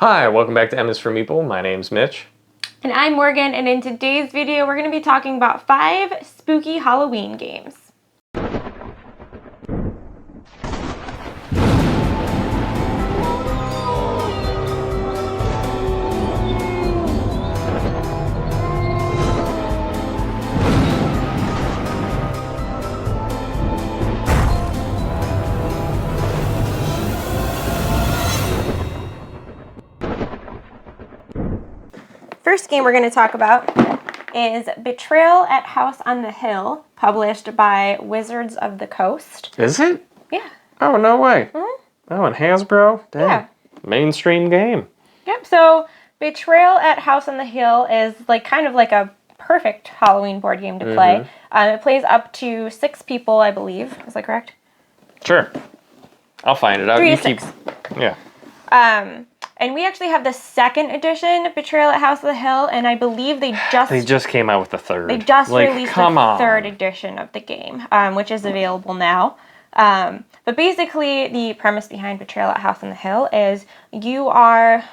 Hi, welcome back to misformeeple. My name's Mitch. And I'm Morgan, and in today's video, we're going to be talking about 5 spooky Halloween games. First game we're going to talk about is Betrayal at House on the Hill, published by Wizards of the Coast. Is it? Yeah. Oh, no way. Mm-hmm. Oh, and Hasbro? Dang. Yeah. Mainstream game. Yep, so Betrayal at House on the Hill is kind of like a perfect Halloween board game to play. It plays up to 6 people, I believe. Is that correct? Sure. I'll find it out. 3 to 6. Yeah. And we actually have the 2nd edition, Betrayal at House on the Hill, and I believe they just came out with the 3rd. They just released the 3rd edition of the game, which is available now. But basically, the premise behind Betrayal at House on the Hill is you are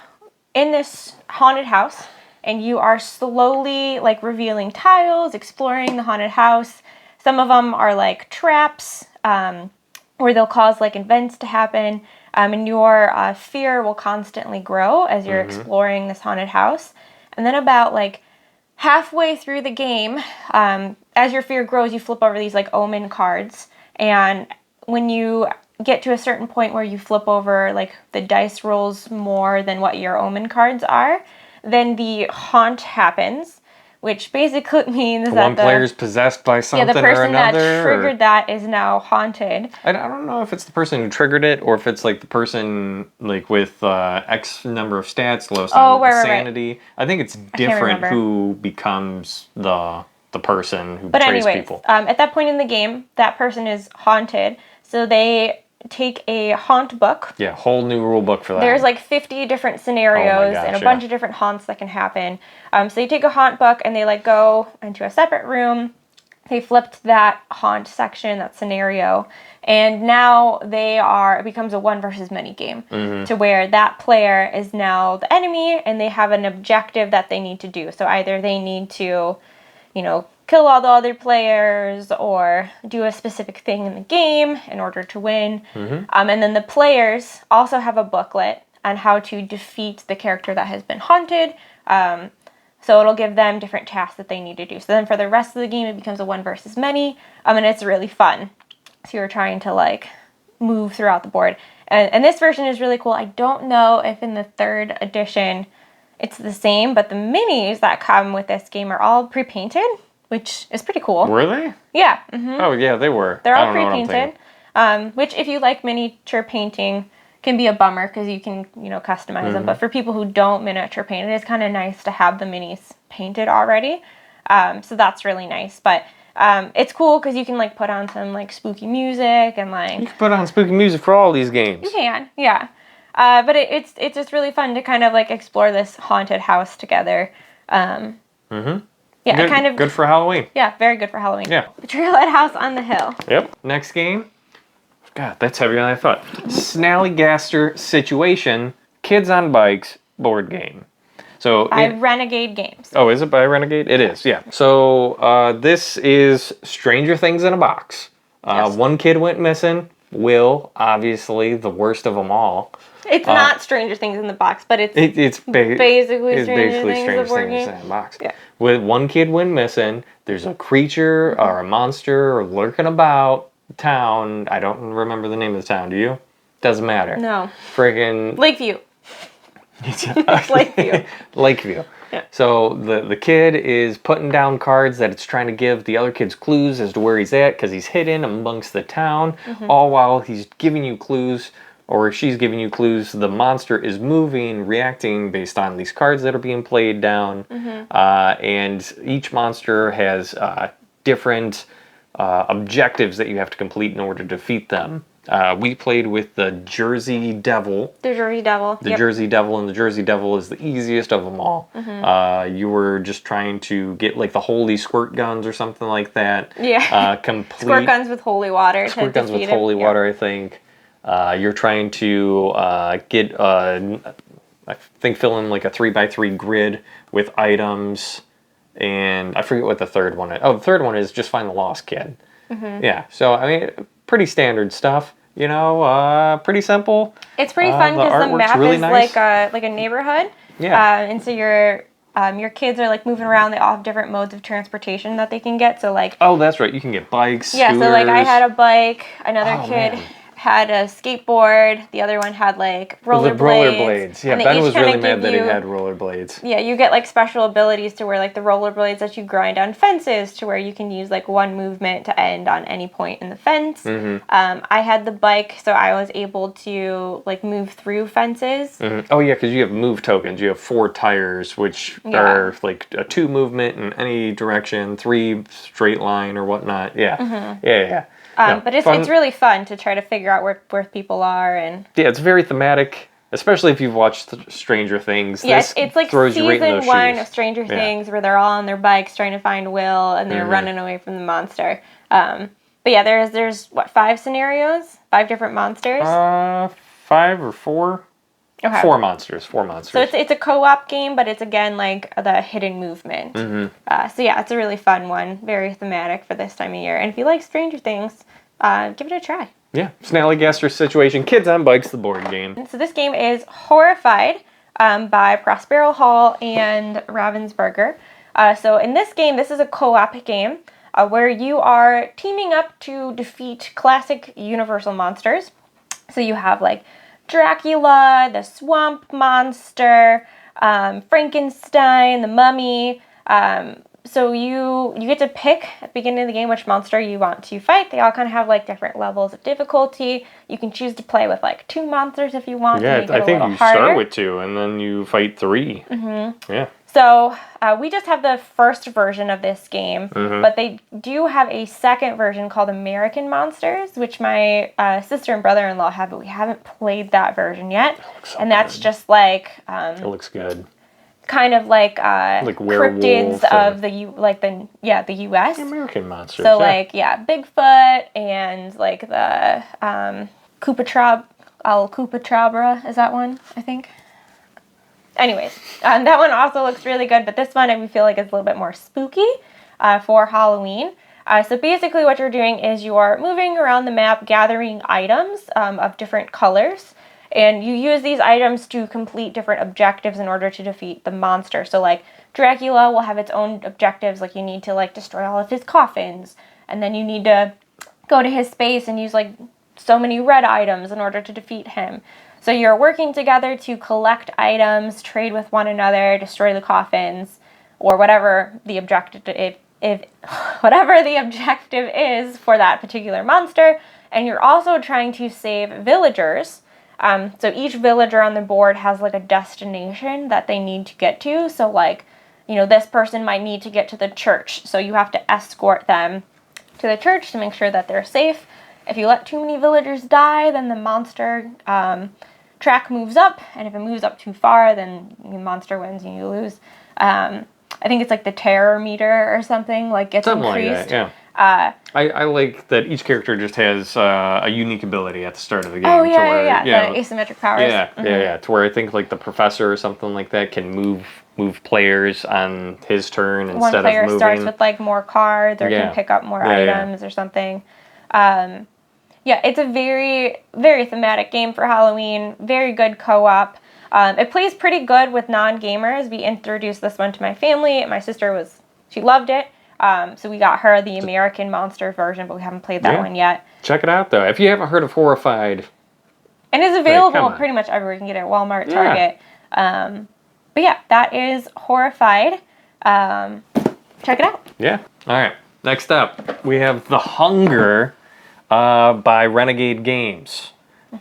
in this haunted house, and you are slowly revealing tiles, exploring the haunted house. Some of them are traps, where they'll cause events to happen. And your fear will constantly grow as you're exploring this haunted house. And then about halfway through the game, as your fear grows, you flip over these omen cards. And when you get to a certain point where you flip over the dice rolls more than what your omen cards are, then the haunt happens. Which basically means that one player's possessed by something or another. Yeah, the person that triggered that is now haunted. I don't know if it's the person who triggered it or if it's the person with X number of stats, low sanity. Right. I think it's different who becomes the person who betrays people. At that point in the game, that person is haunted, so they take a haunt book. Yeah, whole new rule book for that. There's 50 different scenarios and a bunch of different haunts that can happen. So they take a haunt book and they go into a separate room. They flipped that haunt section, that scenario, and now it becomes a one versus many game to where that player is now the enemy and they have an objective that they need to do. So either they need to, kill all the other players or do a specific thing in the game in order to win. And then the players also have a booklet on how to defeat the character that has been haunted. So it'll give them different tasks that they need to do. So then for the rest of the game, it becomes a one versus many. And it's really fun. So you're trying to move throughout the board. And this version is really cool. I don't know if in the 3rd edition it's the same, but the minis that come with this game are all pre-painted, which is pretty cool. Were they? Yeah. Oh, yeah, they were. They're all pre-painted, which if you like miniature painting can be a bummer because you can, customize them. But for people who don't miniature paint, it is kind of nice to have the minis painted already. So that's really nice. But it's cool because you can put on some spooky music and You can put on spooky music for all these games. You can, yeah. But it's just really fun to kind of explore this haunted house together. Yeah, good for Halloween. Yeah, very good for Halloween. Yeah. Betrayal at House on the Hill. Yep. Next game. God, that's heavier than I thought. Snallygaster Situation, Kids on Bikes board game. So by Renegade Games. Oh, is it by Renegade? It is, yeah. So this is Stranger Things in a Box. Yes. One kid went missing. Will, obviously, the worst of them all. It's not Stranger Things in the Box, but it's basically Stranger Things in a Box. Yeah. With one kid went missing, there's a creature or a monster lurking about town. I don't remember the name of the town, do you? Doesn't matter. No. Friggin' Lakeview. Lakeview. Lakeview. Yeah. So the kid is putting down cards that it's trying to give the other kids clues as to where he's at because he's hidden amongst the town. All while he's giving you clues, or she's giving you clues, the monster is moving, reacting based on these cards that are being played down. And each monster has different objectives that you have to complete in order to defeat them. We played with the Jersey Devil. The Jersey Devil. The Jersey Devil, and the Jersey Devil is the easiest of them all. You were just trying to get the holy squirt guns or something like that. Yeah. Complete squirt guns with holy water. Squirt guns with holy water, I think. You're trying to get I think fill in like a 3x3 grid with items, and I forget what the third one is. Oh, the third one is just find the lost kid. Yeah, so I mean, pretty standard stuff. Pretty simple. It's pretty fun because the map really is nice. like a neighborhood. Yeah. And so your kids are like moving around. They all have different modes of transportation that they can get. So like. Oh, that's right. You can get bikes. Yeah. Scooters. So like I had a bike. Another kid man. had a skateboard. The other one had like rollerblades. Rollerblades. Yeah, Ben was really mad that he had rollerblades. Yeah, you get like special abilities to where like the rollerblades that you grind on fences to where you can use like one movement to end on any point in the fence. I had the bike, so I was able to like move through fences. Oh yeah, because you have move tokens. You have 4 tires, which are like a 2 movement in any direction, 3 straight line or whatnot. Yeah. But it's really fun to try to figure out where people are and. Yeah, it's very thematic, especially if you've watched Stranger Things. Yes, it's like season 1 of Stranger Yeah. Things where they're all on their bikes trying to find Will and they're running away from the monster. But yeah, there's what, 5 scenarios, 5 different monsters. 5 or 4. Okay. 4 monsters. So it's a co-op game, but it's again like the hidden movement. So yeah, it's a really fun one, very thematic for this time of year. And if you like Stranger Things, give it a try. Yeah, Snallygaster Situation, Kids on Bikes, the board game. So this game is Horrified by Prospero Hall and Ravensburger. So in this game, this is a co-op game where you are teaming up to defeat classic Universal monsters. So you have like Dracula, the swamp monster, Frankenstein, the mummy. So you get to pick at the beginning of the game which monster you want to fight. They all kind of have like different levels of difficulty. You can choose to play with like 2 monsters if you want. Yeah, to make it I think you harder. start with 2 and then you fight 3. Yeah. So we just have the first version of this game, but they do have a second version called American Monsters, which my sister and brother-in-law have, but we haven't played that version yet. And that's just like it looks good. Kind of like werewolf cryptids of the U.S. American monsters. So like Bigfoot and like the Alcupatra, is that one, I think. Anyways, that one also looks really good, but this one I feel like is a little bit more spooky for Halloween. So basically what you're doing is you are moving around the map, gathering items of different colors, and you use these items to complete different objectives in order to defeat the monster. So like Dracula will have its own objectives, like you need to like destroy all of his coffins, and then you need to go to his space and use like so many red items in order to defeat him. So you're working together to collect items, trade with one another, destroy the coffins, or whatever the objective whatever the objective is for that particular monster. And you're also trying to save villagers. So each villager on the board has like a destination that they need to get to. So like, this person might need to get to the church. So you have to escort them to the church to make sure that they're safe. If you let too many villagers die, then the monster track moves up, and if it moves up too far, then the monster wins and you lose. I think it's like the terror meter or something, like gets increased. Something like that, yeah. I like that each character just has a unique ability at the start of the game. Oh, yeah. The asymmetric powers. Yeah. To where I think like the professor or something like that can move players on his turn instead of moving. One player starts with like more cards or can pick up more items or something. Yeah, it's a very, very thematic game for Halloween. Very good co-op. It plays pretty good with non-gamers. We introduced this one to my family. My sister she loved it. So we got her the American Monster version, but we haven't played that one yet. Check it out, though. If you haven't heard of Horrified. And it's available pretty much everywhere. You can get it at Walmart, Target. But yeah, that is Horrified. Check it out. Yeah. All right. Next up, we have The Hunger by Renegade Games.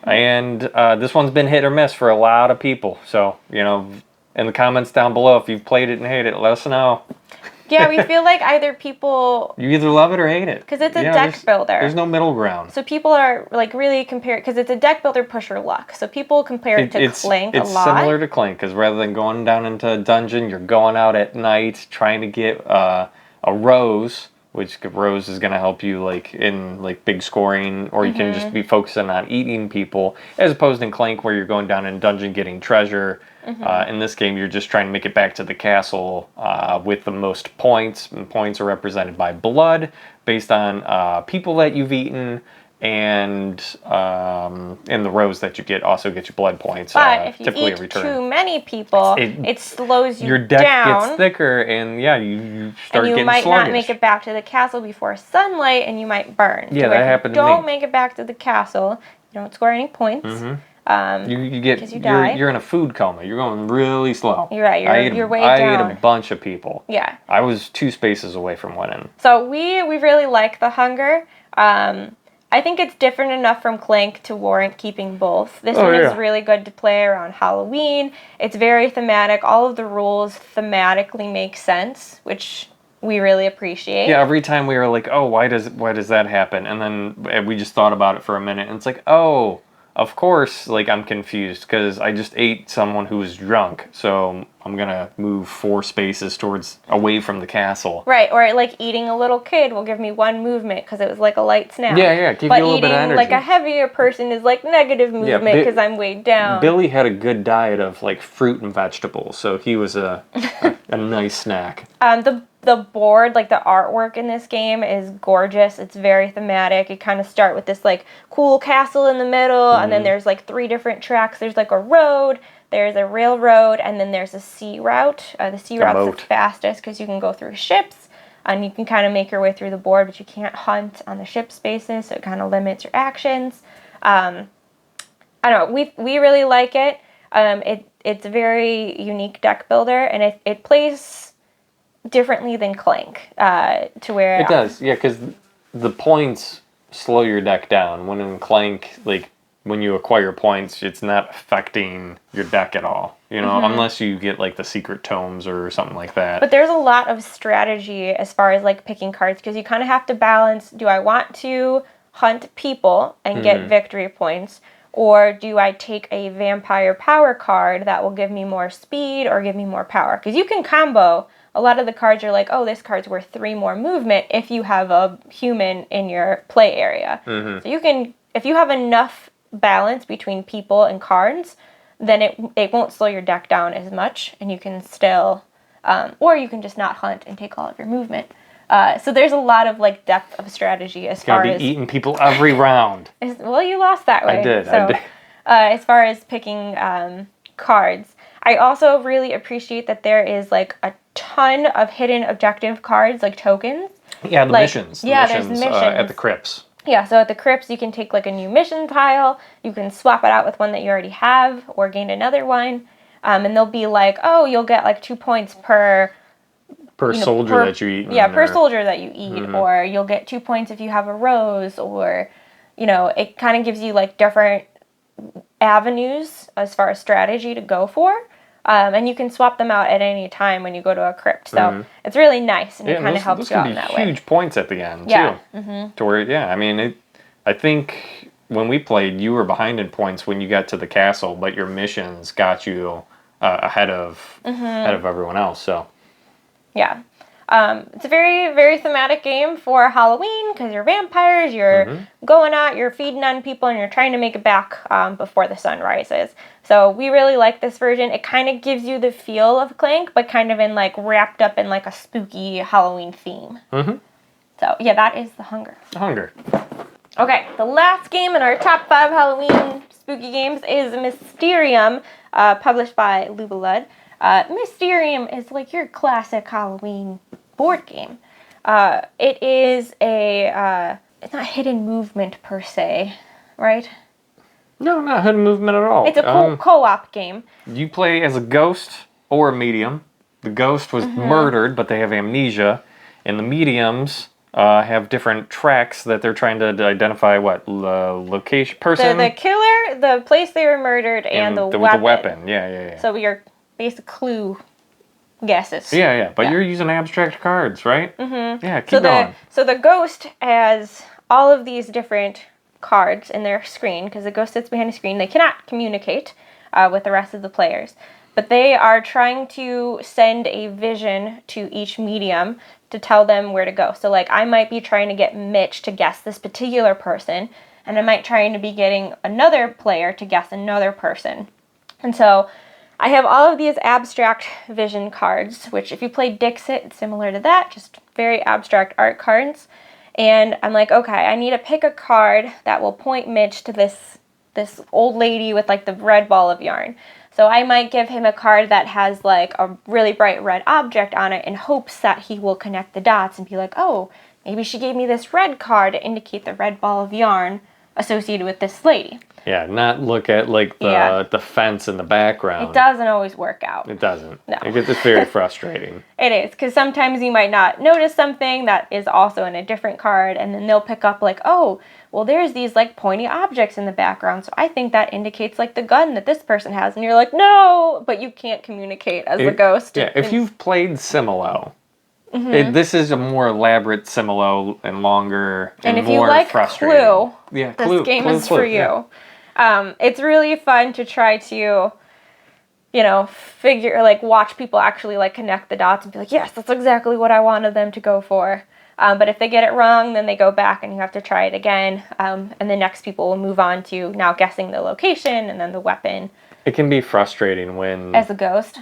And this one's been hit or miss for a lot of people. So, in the comments down below, if you've played it and hate it, let us know. Yeah, we feel like either people... You either love it or hate it. Because it's a deck builder. There's no middle ground. So people are like really compare... Because it's a deck builder push your luck. So people compare it to Clank a lot. It's similar to Clank, because rather than going down into a dungeon, you're going out at night trying to get a rose, which Rose is going to help you like in like big scoring, or you can just be focusing on eating people, as opposed in Clank where you're going down in a dungeon getting treasure. In this game, you're just trying to make it back to the castle with the most points, and points are represented by blood based on people that you've eaten, and the rows that you get also get you blood points. But if you eat too many people, it slows you down. Your deck gets thicker, and you start getting sluggish. And you might not make it back to the castle before sunlight, and you might burn. Yeah, that happened to me. Don't make it back to the castle. You don't score any points. You're in a food coma. You're going really slow. You're right. You're way down. I ate a bunch of people. Yeah. I was 2 spaces away from winning. So we really like the hunger. I think it's different enough from Clank to warrant keeping both. This one is really good to play around Halloween. It's very thematic. All of the rules thematically make sense, which we really appreciate. Yeah, every time we were like, oh, why does that happen? And then we just thought about it for a minute, and it's like, oh, of course, like, I'm confused because I just ate someone who was drunk, so I'm gonna move 4 spaces away from the castle. Right, or like eating a little kid will give me 1 movement because it was like a light snack. Yeah, give you a little bit of energy. But eating like a heavier person is like negative movement because I'm weighed down. Billy had a good diet of like fruit and vegetables, so he was a nice snack. The board, like the artwork in this game is gorgeous. It's very thematic. You kind of start with this like cool castle in the middle, and then there's like 3 different tracks. There's like a road, there's a railroad, and then there's a sea route. The sea route's the fastest because you can go through ships, and you can kind of make your way through the board, but you can't hunt on the ship spaces, so it kind of limits your actions. I don't know. We really like it. It's a very unique deck builder, and it plays differently than Clank, to where it does, because the points slow your deck down. When in Clank, like when you acquire points, it's not affecting your deck at all. Unless you get like the secret tomes or something like that. But there's a lot of strategy as far as like picking cards, because you kind of have to balance: do I want to hunt people and get victory points, or do I take a vampire power card that will give me more speed or give me more power? Because you can combo. A lot of the cards are like, oh, this card's worth 3 more movement if you have a human in your play area. So you can, if you have enough balance between people and cards, then it won't slow your deck down as much, and you can still, or you can just not hunt and take all of your movement. So there's a lot of like depth of strategy as far as... Gotta be eating people every round. Well, you lost that way. I did. As far as picking cards, I also really appreciate that there is like a ton of hidden objective cards, like tokens. Yeah, the missions. There's missions at the crypts. Yeah, so at the crypts, you can take like a new mission tile, you can swap it out with one that you already have, or gain another one, and they'll be like, oh, you'll get like 2 points per soldier that you eat. Yeah, per soldier that you eat, or you'll get 2 points if you have a rose, or, it kind of gives you like different avenues as far as strategy to go for. And you can swap them out at any time when you go to a crypt. So it's really nice, and it kind of helps you out in that way. Huge points at the end, too. To where, I think when we played, you were behind in points when you got to the castle, but your missions got you ahead of everyone else. So yeah. It's a very, very thematic game for Halloween because you're vampires, you're going out, you're feeding on people, and you're trying to make it back before the sun rises. So we really like this version. It kind of gives you the feel of Clank, but kind of in like wrapped up in like a spooky Halloween theme. So yeah, that is the Hunger. Okay, the last game in our top 5 Halloween spooky games is Mysterium, published by Lubalud. Mysterium is like your classic Halloween board game. It is it's not hidden movement per se, right? No, not hidden movement at all. It's a co-op game. You play as a ghost or a medium. The ghost was murdered, but they have amnesia. And the mediums have different tracks that they're trying to identify location, person. The killer, the place they were murdered, and the weapon. The weapon, yeah. So your basic clue guesses. Yeah, but you're using abstract cards, right? Yeah, keep going. So the ghost has all of these different cards in their screen, because the ghost sits behind a screen. They cannot communicate with the rest of the players. But they are trying to send a vision to each medium to tell them where to go. So like I might be trying to get Mitch to guess this particular person, and I might trying to be getting another player to guess another person. And so I have all of these abstract vision cards, which if you play Dixit, it's similar to that, just very abstract art cards. And I'm like, okay, I need to pick a card that will point Mitch to this old lady with like the red ball of yarn. So I might give him a card that has like a really bright red object on it in hopes that he will connect the dots and be like, oh, maybe she gave me this red card to indicate the red ball of yarn associated with this lady. Yeah, not look at like the fence in the background. It doesn't always work out. It doesn't. No. It gets very frustrating. It is, because sometimes you might not notice something that is also in a different card, and then they'll pick up like, oh, well, there's these like pointy objects in the background, so I think that indicates like the gun that this person has, and you're like, no, but you can't communicate as a ghost. Yeah, if you've played Similo, this is a more elaborate Similo and longer and more if you like frustrating. Clue, yeah, this game is for you. Yeah. It's really fun to try to, watch people actually like connect the dots and be like, yes, that's exactly what I wanted them to go for. But if they get it wrong, then they go back and you have to try it again. And the next people will move on to now guessing the location and then the weapon. It can be frustrating when... As a ghost?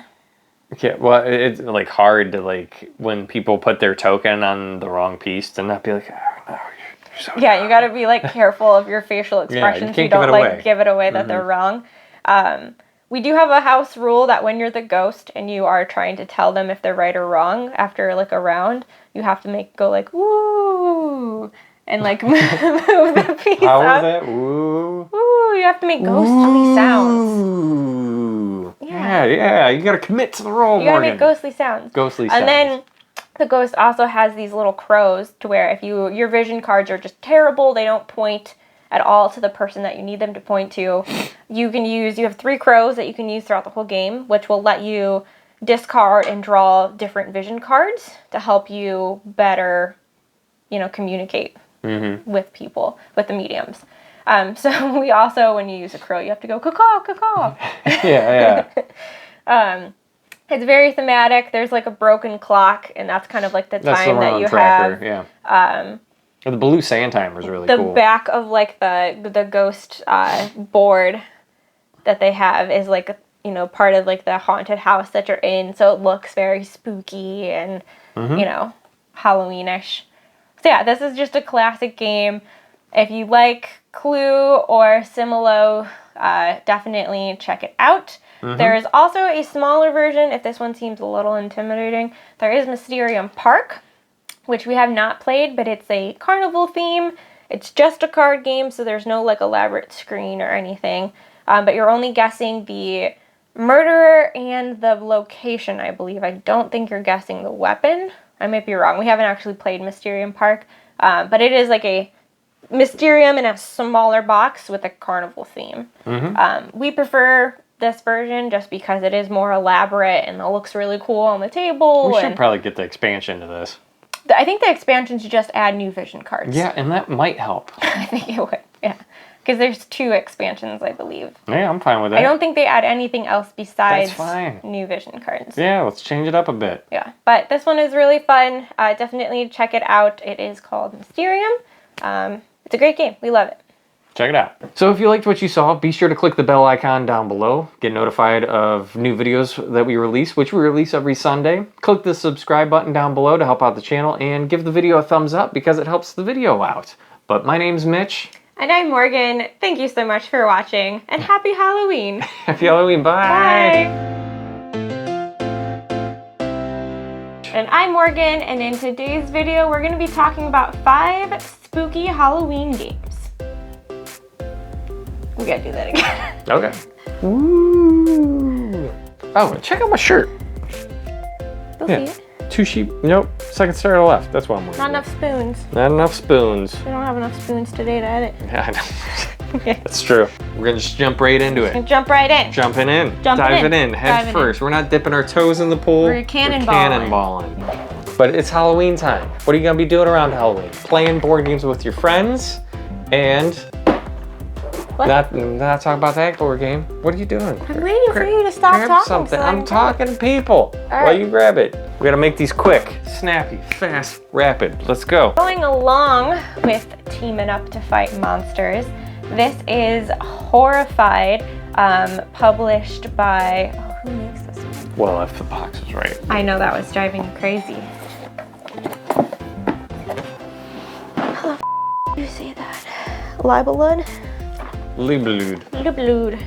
Yeah, well, it's like hard to like when people put their token on the wrong piece to not be like, oh, no, you're so yeah, you got to be like careful of your facial expressions. You don't like give it away that they're wrong. We do have a house rule that when you're the ghost and you are trying to tell them if they're right or wrong after like a round, you have to go like woo and like move the piece. How was that? Woo. Woo. You have to make ghostly sounds. Ooh. Yeah. You gotta commit to the role. You gotta make ghostly sounds. And then the ghost also has these little crows to where if your vision cards are just terrible, they don't point at all to the person that you need them to point to. You have 3 crows that you can use throughout the whole game, which will let you discard and draw different vision cards to help you better, communicate with people, with the mediums. So we also, when you use a crow, you have to go caw caw. Yeah. It's very thematic. There's like a broken clock, and that's kind of like the time that you tracker, have. Yeah. The blue sand timer is really cool. The back of like the ghost board that they have is like part of like the haunted house that you're in, so it looks very spooky and Halloweenish. So yeah, this is just a classic game. If you like Clue or Similo, definitely check it out. There is also a smaller version, if this one seems a little intimidating. There is Mysterium Park, which we have not played, but it's a carnival theme. It's just a card game, so there's no like elaborate screen or anything. But you're only guessing the murderer and the location, I believe. I don't think you're guessing the weapon. I might be wrong. We haven't actually played Mysterium Park, but it is like a Mysterium in a smaller box with a carnival theme. We prefer this version just because it is more elaborate and it looks really cool on the table. We should probably get the expansion to this. I think the expansion should just add new vision cards. Yeah, and that might help. I think it would, yeah. Because there's 2 expansions, I believe. Yeah, I'm fine with that. I don't think they add anything else besides new vision cards. Yeah, let's change it up a bit. Yeah, but this one is really fun. Definitely check it out. It is called Mysterium. It's a great game. We love it. Check it out. So if you liked what you saw, be sure to click the bell icon down below. Get notified of new videos that we release, which we release every Sunday. Click the subscribe button down below to help out the channel, and give the video a thumbs up because it helps the video out. But my name's Mitch. And I'm Morgan. Thank you so much for watching, and happy Halloween. Happy Halloween. Bye. Bye. And I'm Morgan, and in today's video, we're going to be talking about 5 spooky Halloween games. We gotta do that again. Okay. Ooh. Oh, check out my shirt. They'll see it. 2 sheep. Nope. Second star to the left. That's what I'm wearing. Not enough spoons. Not enough spoons. We don't have enough spoons today to edit. Yeah, I know. That's true. We're gonna just jump right into it. Jump right in. Jumping in. Diving in. Head first. We're not dipping our toes in the pool. We're cannonballing. Cannonballing. But it's Halloween time. What are you gonna be doing around Halloween? Playing board games with your friends and What? Not talking about that board game. What are you doing? I'm waiting for you to stop grab talking. something. So I'm talking to people. While you grab it. We gotta make these quick, snappy, fast, rapid. Let's go. Going along with teaming up to fight monsters, this is Horrified, published by, who makes this one? Well, if the box is right. I know that was driving you crazy. How the you say that? Libelud? Libelud. Libelud.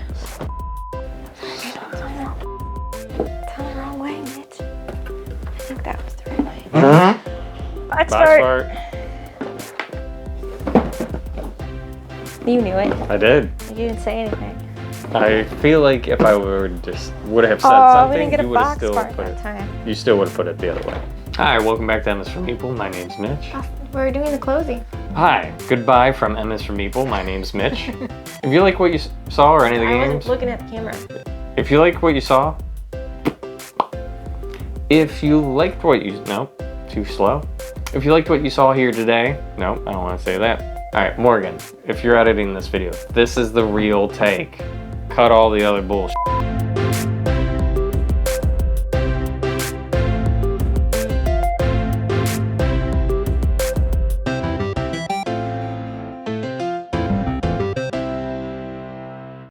Tell the wrong way, Mitch. I think that was the right way. Let's start. You knew it. I did. You didn't say anything. I feel like if I would have said We didn't something, get a you would have box still part put that it. time. You still would have put it the other way. Hi, welcome back to MS from Meeple. My name's Mitch. We're doing the closing. Hi, goodbye from MS from Meeple. My name's Mitch. If you like what you saw or any of the I games, wasn't looking at the camera. if you like what you saw, if you liked what you, nope, too slow. If you liked what you saw here today, nope, I don't want to say that. All right, Morgan, if you're editing this video, this is the real take. Cut all the other bullshit.